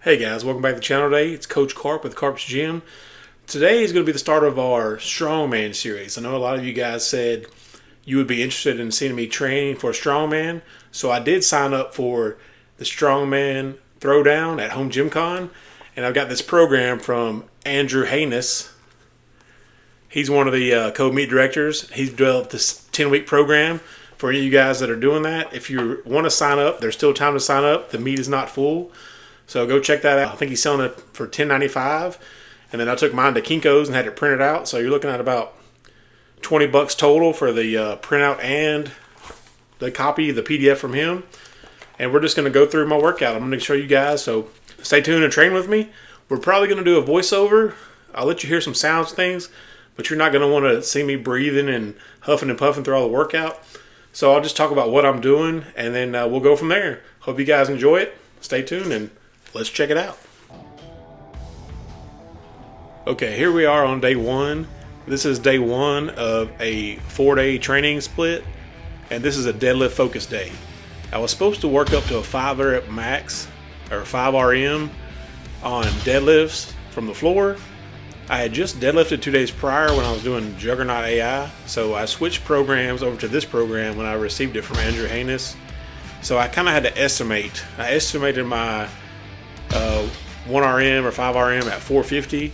Hey guys, welcome back to the channel today. It's Coach Carp with Carp's Gym. Today is going to be the start of our Strongman series. I know a lot of you guys said you would be interested in seeing me training for a Strongman, so I did sign up for the Strongman Throwdown at Home Gym Con, and I've got this program from Andrew Haynes. He's one of the co-meet directors. He's developed this 10-week program for any of you guys that are doing that. If you want to sign up, there's still time to sign up. The meet is not full. So go check that out. I think he's selling it for $10.95. And then I took mine to Kinko's and had it printed out. So you're looking at about $20 total for the printout and the copy, the PDF from him. And we're just going to go through my workout. I'm going to show you guys. So stay tuned and train with me. We're probably going to do a voiceover. I'll let you hear some sounds things, but you're not going to want to see me breathing and huffing and puffing through all the workout. So I'll just talk about what I'm doing, and then we'll go from there. Hope you guys enjoy it. Stay tuned and let's check it out. Okay, here we are on day one. This is day one of a 4-day training split, and this is a deadlift focus day. I was supposed to work up to a 5 rep max or 5 RM on deadlifts from the floor. I had just deadlifted 2 days prior when I was doing Juggernaut AI, so I switched programs over to this program when I received it from Andrew Haynes. So I kind of had to estimate. I estimated my 1 RM or 5 RM at 450,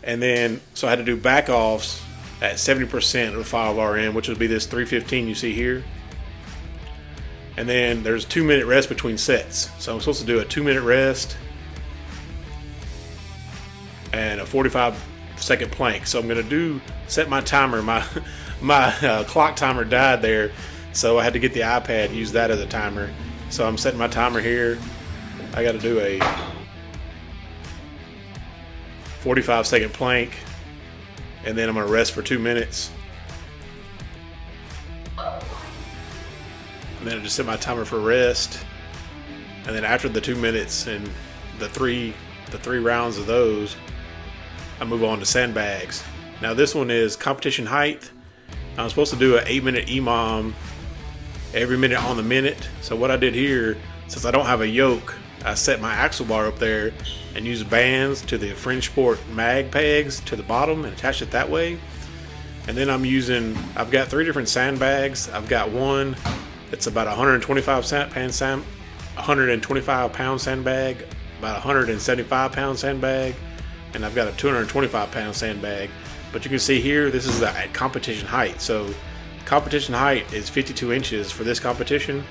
and then so I had to do back offs at 70% of 5 RM, which would be this 315 you see here. And then there's a 2-minute rest between sets, so I'm supposed to do a 2-minute rest and a 45-second plank. So I'm going to set my timer. My clock timer died there, so I had to get the iPad and use that as a timer. So I'm setting my timer here. I got to do a 45-second plank, and then I'm going to rest for 2 minutes. And then I just set my timer for rest. And then after the 2 minutes and the three rounds of those, I move on to sandbags. Now this one is competition height. I'm supposed to do an 8-minute EMOM every minute on the minute. So what I did here, since I don't have a yoke, I set my axle bar up there and used bands to the Fringe Sport mag pegs to the bottom and attached it that way. And then I've got 3 different sandbags. I've got one that's about 125 pound sandbag, about 175 pound sandbag, and I've got a 225 pound sandbag. But you can see here, this is at competition height. So competition height is 52 inches for this competition.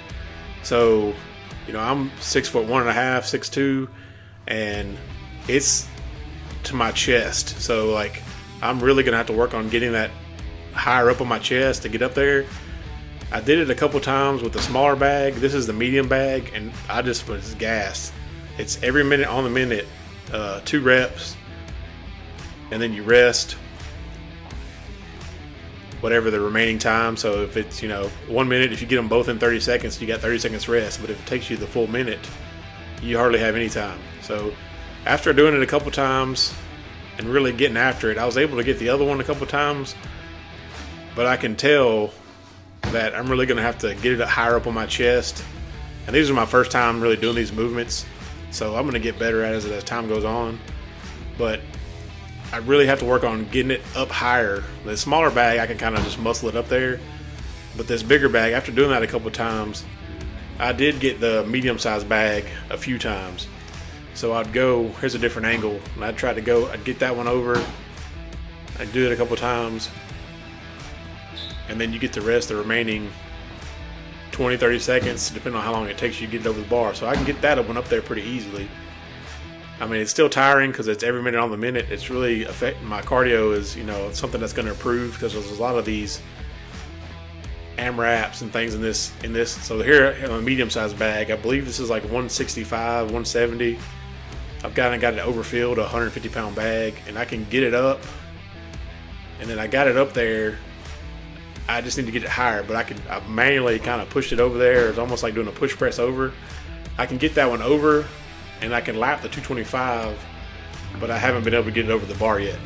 So you know, I'm 6'1.5", 6'2", and it's to my chest. So like, I'm really gonna have to work on getting that higher up on my chest to get up there. I did it a couple times with the smaller bag. This is the medium bag, and I just was gassed. It's every minute on the minute, 2 reps, and then you rest whatever the remaining time. So if it's 1 minute, if you get them both in 30 seconds, you got 30 seconds rest. But if it takes you the full minute, you hardly have any time. So after doing it a couple times and really getting after it, I was able to get the other one a couple times, but I can tell that I'm really going to have to get it higher up on my chest. And these are my first time really doing these movements, so I'm going to get better at it as time goes on. But I really have to work on getting it up higher. The smaller bag, I can kind of just muscle it up there. But this bigger bag, after doing that a couple times, I did get the medium-sized bag a few times. So I'd go, here's a different angle, and I'd get that one over. I'd do it a couple times. And then you get to rest the remaining 20, 30 seconds, depending on how long it takes you to get it over the bar. So I can get that one up there pretty easily. I mean, it's still tiring because it's every minute on the minute. It's really affecting my cardio. Is something that's going to improve because there's a lot of these AMRAPs and things in this. So here on a medium-sized bag, I believe this is like 165, 170. I've got it overfilled, a 150-pound bag, and I can get it up. And then I got it up there. I just need to get it higher, but I manually kind of pushed it over there. It's almost like doing a push press over. I can get that one over, and I can lap the 225, but I haven't been able to get it over the bar yet.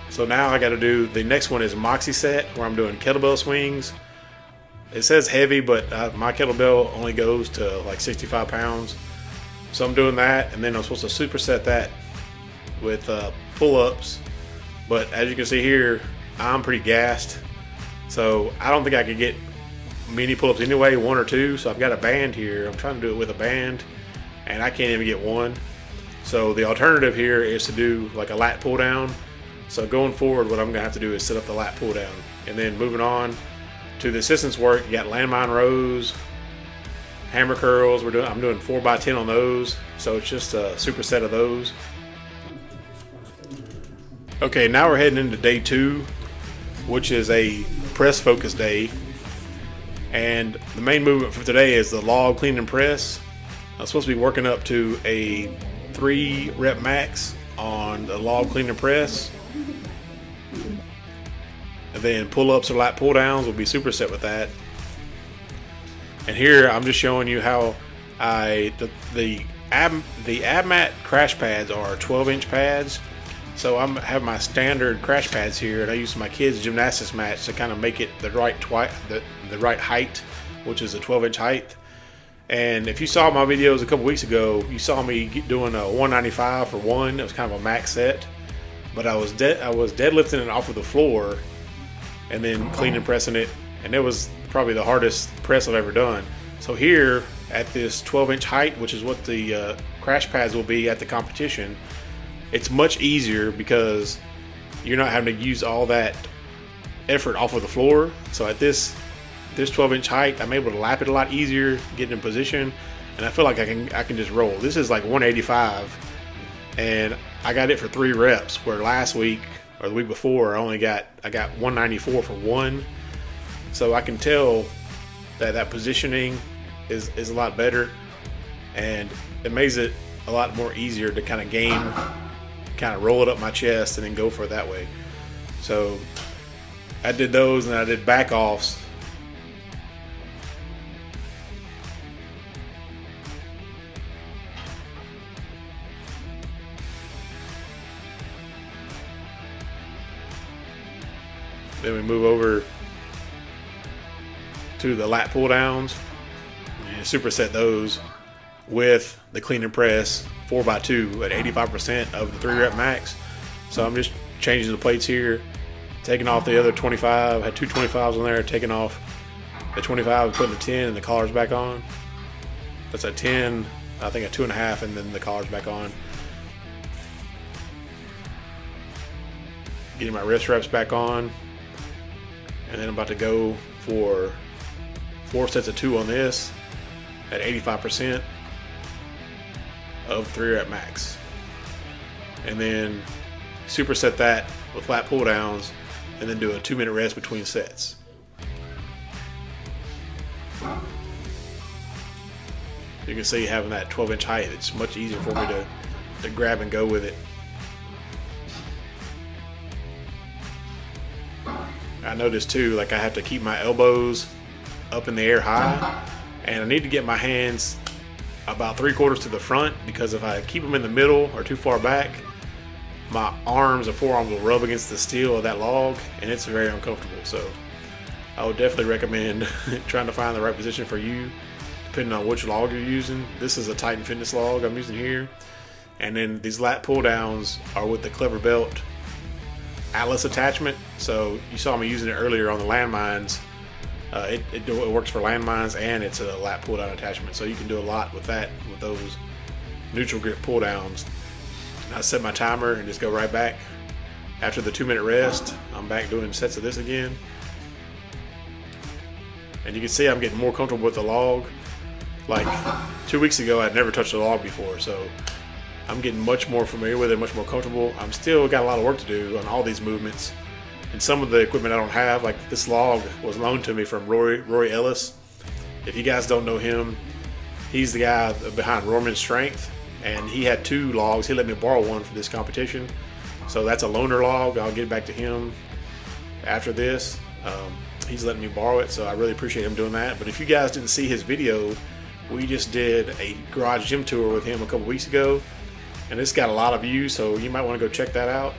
So now I got to do, the next one is Moxie set, where I'm doing kettlebell swings. It says heavy, but my kettlebell only goes to like 65 pounds. So I'm doing that, and then I'm supposed to superset that with pull-ups. But as you can see here, I'm pretty gassed. So I don't think I could get many pull-ups anyway, 1 or 2. So I've got a band here. I'm trying to do it with a band, and I can't even get 1. So the alternative here is to do like a lat pull down. So going forward, what I'm gonna have to do is set up the lat pull down. And then moving on to the assistance work, you got landmine rows, hammer curls. I'm doing 4x10 on those. So it's just a superset of those. Okay, now we're heading into day 2, which is a press focus day. And the main movement for today is the log clean and press. I'm supposed to be working up to a 3 rep max on the log clean and press. And then pull-ups or lat pull-downs will be superset with that. And here I'm just showing you how the ab mat crash pads are 12-inch pads. So I have my standard crash pads here, and I use my kids' gymnastics mats to kind of make it the right height, which is a 12-inch height. And if you saw my videos a couple weeks ago, you saw me doing a 195 for 1. It was kind of a max set, but I was deadlifting it off of the floor and then clean and pressing it, and it was probably the hardest press I've ever done. So here at this 12-inch height, which is what the crash pads will be at the competition, it's much easier because you're not having to use all that effort off of the floor. So at this 12-inch height, I'm able to lap it a lot easier, get in position, and I feel like I can just roll. This is like 185, and I got it for 3 reps, where last week or the week before I got 194 for 1. So I can tell that positioning is a lot better, and it makes it a lot more easier to kind of roll it up my chest and then go for it that way. So I did those, and I did back offs. Then we move over to the lat pull downs and superset those with the clean and press 4x2 at 85% of the 3 rep max. So I'm just changing the plates here, taking off the other 25. I had 2 25s on there, taking off the 25, putting the 10 and the collars back on. That's a 10, I think a 2.5, and then the collars back on. Getting my wrist reps back on, and then I'm about to go for 4 sets of 2 on this at 85% of 3 rep max, and then superset that with lat pull downs, and then do a 2-minute rest between sets. You can see having that 12-inch height, it's much easier for me to grab and go with it. I noticed too, like I have to keep my elbows up in the air high, and I need to get my hands about 3/4 to the front, because if I keep them in the middle or too far back, my arms or forearms will rub against the steel of that log, and it's very uncomfortable. So I would definitely recommend trying to find the right position for you, depending on which log you're using. This is a Titan Fitness log I'm using here, and then these lat pull downs are with the Clever Belt Atlas attachment. So you saw me using it earlier on the landmines. It works for landmines, and it's a lat pull down attachment, so you can do a lot with that, with those neutral grip pull downs. And I set my timer and just go right back. After the 2-minute rest, I'm back doing sets of this again, and you can see I'm getting more comfortable with the log. Like 2 weeks ago, I'd never touched a log before, so I'm getting much more familiar with it, much more comfortable. I'm still got a lot of work to do on all these movements. And some of the equipment I don't have, like this log was loaned to me from Rory Ellis. If you guys don't know him, he's the guy behind Roman Strength, and he had 2 logs. He let me borrow one for this competition. So that's a loaner log. I'll get back to him after this. He's letting me borrow it, so I really appreciate him doing that. But if you guys didn't see his video, we just did a garage gym tour with him a couple weeks ago, and it's got a lot of views, so you might want to go check that out.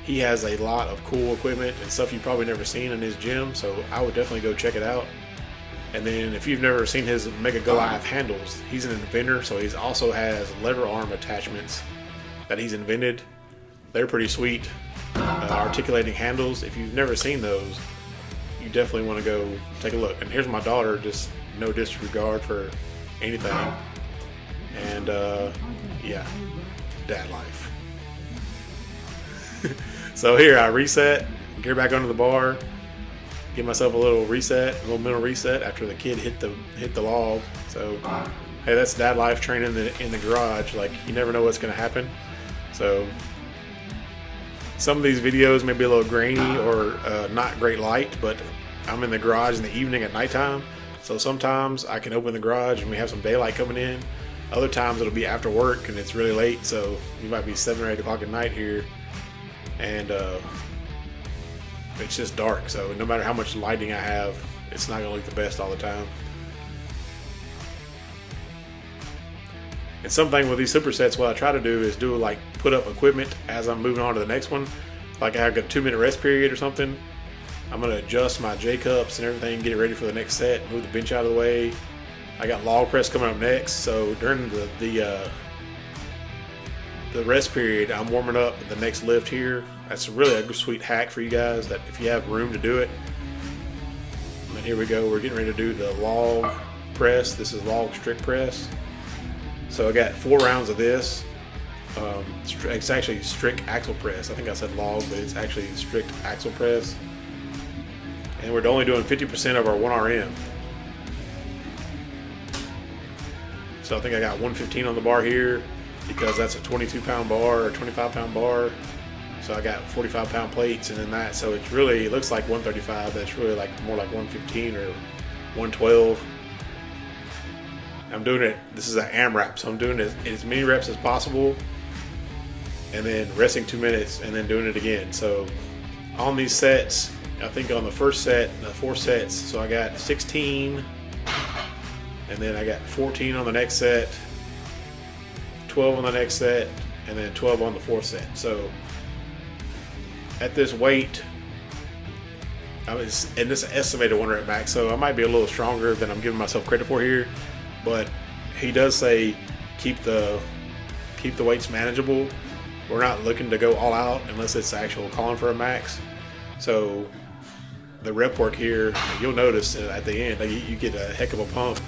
He has a lot of cool equipment and stuff you've probably never seen in his gym, so I would definitely go check it out. And then if you've never seen his Mega Goliath handles, he's an inventor, so he also has lever arm attachments that he's invented. They're pretty sweet. Articulating handles. If you've never seen those, you definitely want to go take a look. And here's my daughter, just no disregard for anything. And yeah, dad life. So here I reset, get back under the bar, give myself a little reset, a little mental reset after the kid hit the log. So hey, that's dad life training in the garage. Like, you never know what's going to happen. So some of these videos may be a little grainy or not great light, but I'm in the garage in the evening at nighttime. So sometimes I can open the garage and we have some daylight coming in. Other times it'll be after work and it's really late, so you might be 7 or 8 o'clock at night here, and it's just dark. So no matter how much lighting I have, it's not gonna look the best all the time. And something with these supersets, what I try to do is put up equipment as I'm moving on to the next one. Like I have a 2-minute rest period or something. I'm gonna adjust my J cups and everything, get it ready for the next set, move the bench out of the way. I got log press coming up next, so during the rest period, I'm warming up the next lift here. That's really a sweet hack for you guys, that if you have room to do it. And here we go, we're getting ready to do the log press. This is log strict press. So I got 4 rounds of this. It's actually strict axle press. I think I said log, but it's actually strict axle press. And we're only doing 50% of our 1RM. So I think I got 115 on the bar here because that's a 22-pound bar or 25-pound bar. So I got 45-pound plates and then that. So it looks like 135, but it's really more like 115 or 112. I'm doing it, this is an AMRAP, so I'm doing it as many reps as possible and then resting 2 minutes and then doing it again. So on these sets, I think on the first set, the 4 sets, so I got 16, and then I got 14 on the next set, 12 on the next set, and then 12 on the 4th set. So at this weight, and this is estimated 1 rep max, so I might be a little stronger than I'm giving myself credit for here, but he does say keep the weights manageable. We're not looking to go all out unless it's actual calling for a max. So the rep work here, you'll notice at the end, you get a heck of a pump.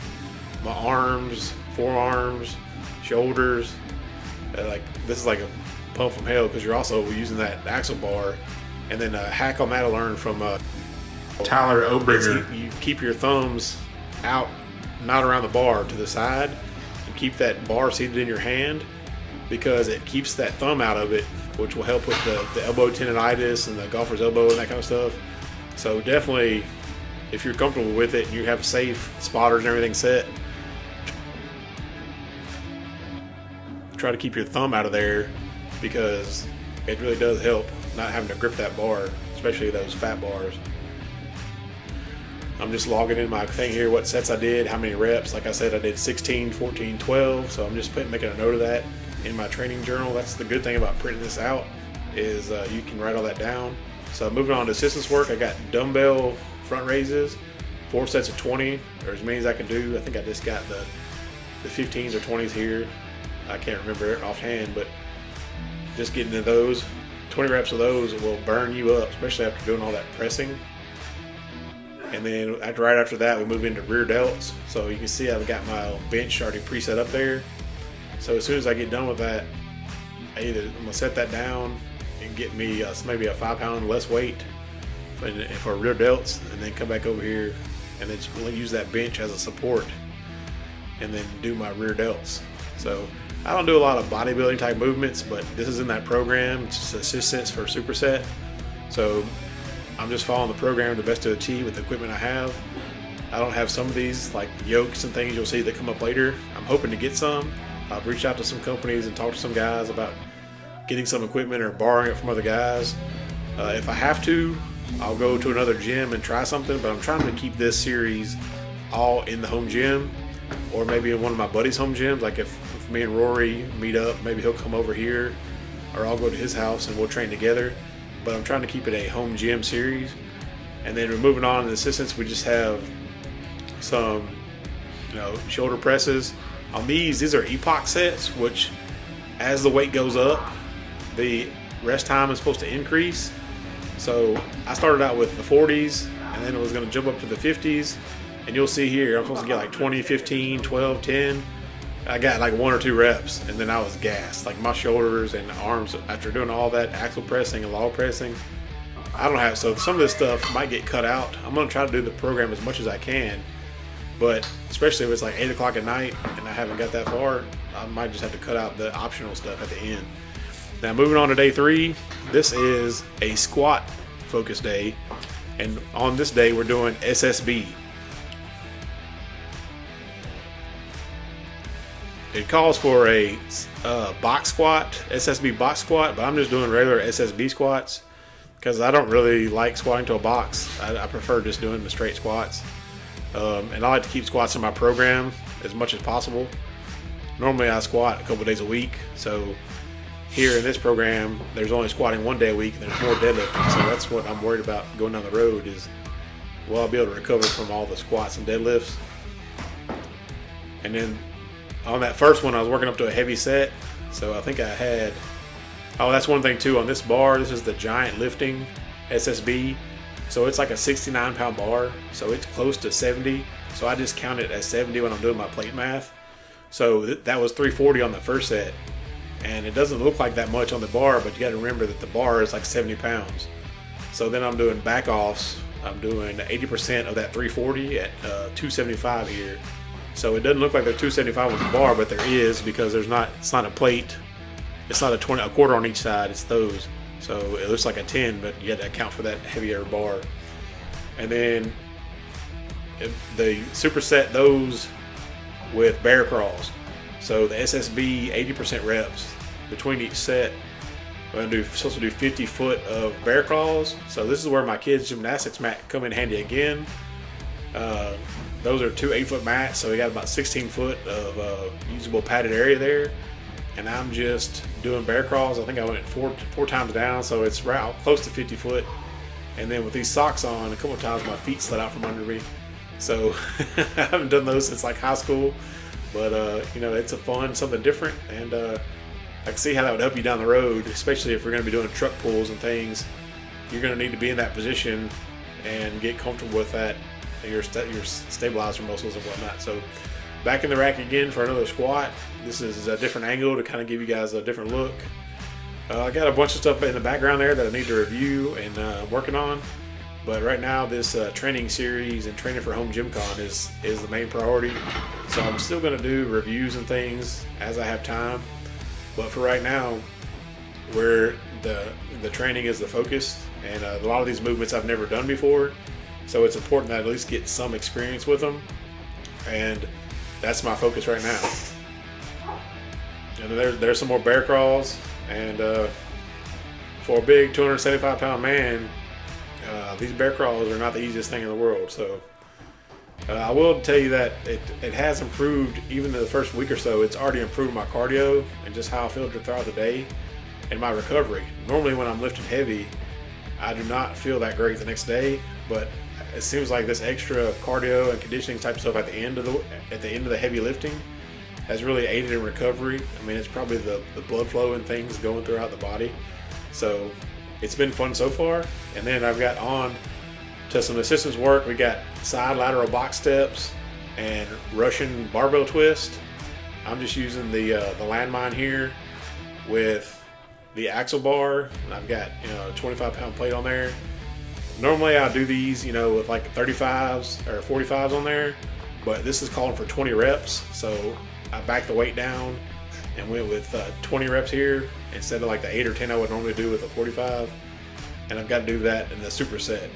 My arms, forearms, shoulders, this is like a pump from hell because you're also using that axle bar. And then a hack on that I learned from Tyler Obringer. You keep your thumbs out, not around the bar, to the side, and keep that bar seated in your hand because it keeps that thumb out of it, which will help with the elbow tendonitis and the golfer's elbow and that kind of stuff. So definitely, if you're comfortable with it and you have safe spotters and everything set, try to keep your thumb out of there because it really does help not having to grip that bar, especially those fat bars. I'm just logging in my thing here, what sets I did, how many reps. Like I said, I did 16, 14, 12, so I'm just making a note of that in my training journal. That's the good thing about printing this out, is you can write all that down. So moving on to assistance work, I got dumbbell front raises, 4 sets of 20, or as many as I can do. I think I just got the 15s or 20s here. I can't remember it offhand, but just getting to those. 20 reps of those will burn you up, especially after doing all that pressing. And then right after that, we move into rear delts. So you can see I've got my bench already preset up there. So as soon as I get done with that, I'm gonna set that down and get me maybe a 5-pound less weight for rear delts, and then come back over here and then just use that bench as a support and then do my rear delts. So I don't do a lot of bodybuilding type movements, but this is in that program. It's just assistance for superset. So I'm just following the program the best of the T with the equipment I have. I don't have some of these like yokes and things you'll see that come up later. I'm hoping to get some. I've reached out to some companies and talked to some guys about getting some equipment or borrowing it from other guys. If I have to, I'll go to another gym and try something, but I'm trying to keep this series all in the home gym, or maybe in one of my buddies' home gyms. Like if me and Rory meet up, maybe he'll come over here, or I'll go to his house and we'll train together. But I'm trying to keep it a home gym series. And then we're moving on to the assistants. We just have some, shoulder presses. On these are epoch sets, which as the weight goes up, the rest time is supposed to increase. So I started out with the 40s, and then it was going to jump up to the 50s. And you'll see here, I'm supposed to get like 20, 15, 12, 10. I got like 1 or 2 reps, and then I was gassed. Like my shoulders and arms, after doing all that axle pressing and log pressing, I don't have, so some of this stuff might get cut out. I'm going to try to do the program as much as I can, but especially if it's like 8 o'clock at night and I haven't got that far, I might just have to cut out the optional stuff at the end. Now moving on to day 3, this is a squat focus day, and on this day we're doing SSB. It calls for a box squat, SSB box squat, but I'm just doing regular SSB squats because I don't really like squatting to a box. I prefer just doing the straight squats. And I like to keep squats in my program as much as possible. Normally I squat a couple days a week, so here in this program there's only squatting 1 day a week and there's more deadlifting, so that's what I'm worried about going down the road is, will I be able to recover from all the squats and deadlifts? And then on that first one I was working up to a heavy set, so I think I had, that's one thing too, on this bar, this is the giant lifting SSB, so it's like a 69-pound bar, so it's close to 70, so I just count it as 70 when I'm doing my plate math. So that was 340 on the first set, and it doesn't look like that much on the bar, but you got to remember that the bar is like 70 pounds. So then I'm doing back offs, I'm doing 80% of that 340 at 275 here. So it doesn't look like there's 275 with the bar, but there is, because it's not a plate. It's not a quarter on each side, it's those. So it looks like a 10, but you have to account for that heavier bar. And then the superset those with bear crawls. So the SSB 80% reps between each set. I'm supposed to do 50 foot of bear crawls. So this is where my kids' gymnastics mat come in handy again. Those are 2 8-foot mats, so we got about 16 foot of usable padded area there. And I'm just doing bear crawls. I think I went four times down, so it's right close to 50 foot. And then with these socks on, a couple of times my feet slid out from under me. So I haven't done those since like high school, but it's a fun, something different, and I can see how that would help you down the road, especially if we're going to be doing truck pulls and things. You're going to need to be in that position and get comfortable with that, your stabilizer muscles and whatnot. So back in the rack again for another squat. This is a different angle to kind of give you guys a different look. I got a bunch of stuff in the background there that I need to review and working on. But right now, this training series and training for home gym con is the main priority. So I'm still going to do reviews and things as I have time. But for right now, where the training is the focus, and a lot of these movements I've never done before. So it's important that I at least get some experience with them. And that's my focus right now. And there's some more bear crawls. And for a big 275-pound man, these bear crawls are not the easiest thing in the world. So I will tell you that it has improved. Even in the first week or so, it's already improved my cardio and just how I feel throughout the day and my recovery. Normally when I'm lifting heavy, I do not feel that great the next day, but it seems like this extra cardio and conditioning type stuff at the end of the heavy lifting has really aided in recovery. I mean, it's probably the blood flow and things going throughout the body. So it's been fun so far. And then I've got on to some assistance work. We got side lateral box steps and Russian barbell twist. I'm just using the landmine here with the axle bar. And I've got a 25-pound plate on there. Normally I do these with like 35s or 45s on there, but this is calling for 20 reps. So I backed the weight down and went with 20 reps here instead of like the 8 or 10 I would normally do with a 45. And I've got to do that in the superset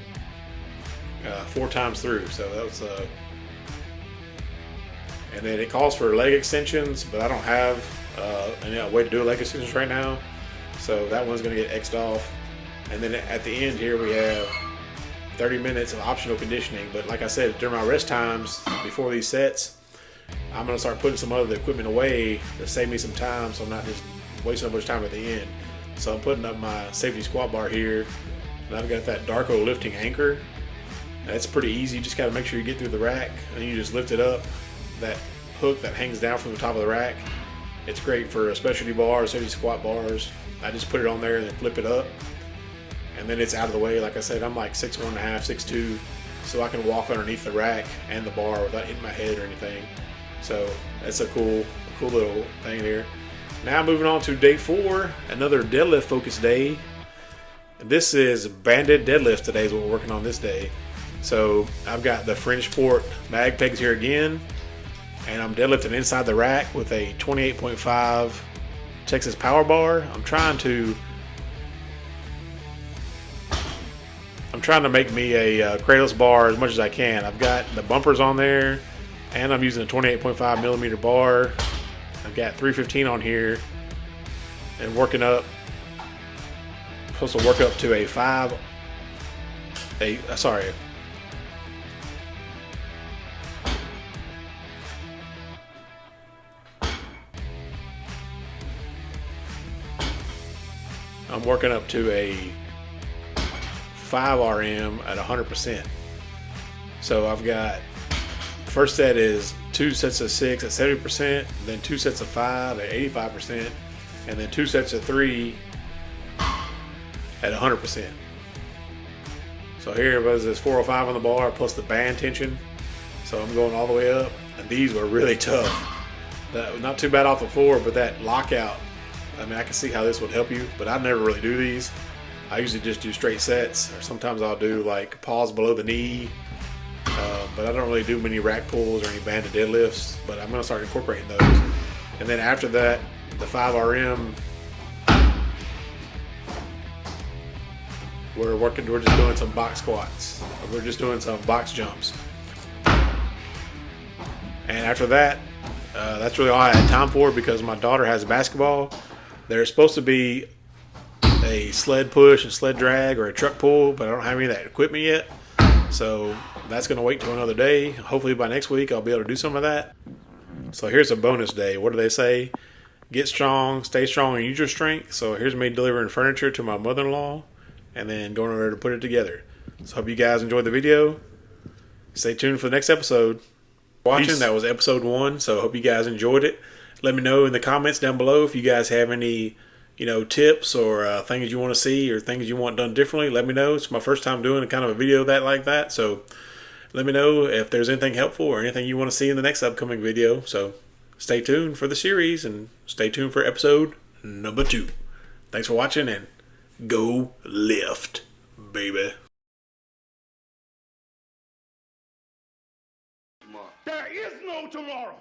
4 times through. So that was and then it calls for leg extensions, but I don't have a way to do leg extensions right now. So that one's going to get X'd off. And then at the end here we have 30 minutes of optional conditioning. But like I said, during my rest times before these sets, I'm going to start putting some other equipment away to save me some time, so I'm not just wasting so much time at the end. So I'm putting up my safety squat bar here, and I've got that Darko lifting anchor. And it's pretty easy. You just got to make sure you get through the rack, and you just lift it up. That hook that hangs down from the top of the rack, it's great for specialty bars, heavy squat bars. I just put it on there and then flip it up, and then it's out of the way. Like I said, I'm like 6'1.5", 6'2", so I can walk underneath the rack and the bar without hitting my head or anything. So that's a cool little thing there. Now moving on to day 4, another deadlift focused day. This is banded deadlift today is what we're working on this day. So I've got the Fringe Sport mag pegs here again, and I'm deadlifting inside the rack with a 28.5 Texas power bar. I'm trying to make me a cradleless bar as much as I can. I've got the bumpers on there, and I'm using a 28.5 millimeter bar. I've got 315 on here, and working up. Supposed to work up to a 5. Sorry. I'm working up to a 5 RM at 100%. So I've got, first set is 2 sets of 6 at 70%, then 2 sets of 5 at 85%, and then 2 sets of 3 at 100%. So here was this 405 on the bar plus the band tension. So I'm going all the way up, and these were really tough. Not too bad off the floor, but that lockout, I mean, I can see how this would help you, but I never really do these. I usually just do straight sets, or sometimes I'll do like pause below the knee, but I don't really do many rack pulls or any banded deadlifts, but I'm going to start incorporating those. And then after that, the 5 RM, we're just doing some box squats. We're just doing some box jumps. And after that, that's really all I had time for because my daughter has basketball. There's supposed to be a sled push and sled drag or a truck pull, but I don't have any of that equipment yet. So that's going to wait till another day. Hopefully by next week I'll be able to do some of that. So here's a bonus day. What do they say? Get strong, stay strong, and use your strength. So here's me delivering furniture to my mother-in-law and then going over there to put it together. So hope you guys enjoyed the video. Stay tuned for the next episode. Peace. That was episode 1, so hope you guys enjoyed it. Let me know in the comments down below if you guys have any tips or things you want to see or things you want done differently. Let me know. It's my first time doing a kind of a video like that, so let me know if there's anything helpful or anything you want to see in the next upcoming video. So stay tuned for the series and stay tuned for episode number 2. Thanks for watching and go lift, baby. There is no tomorrow.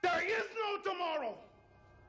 There is no tomorrow.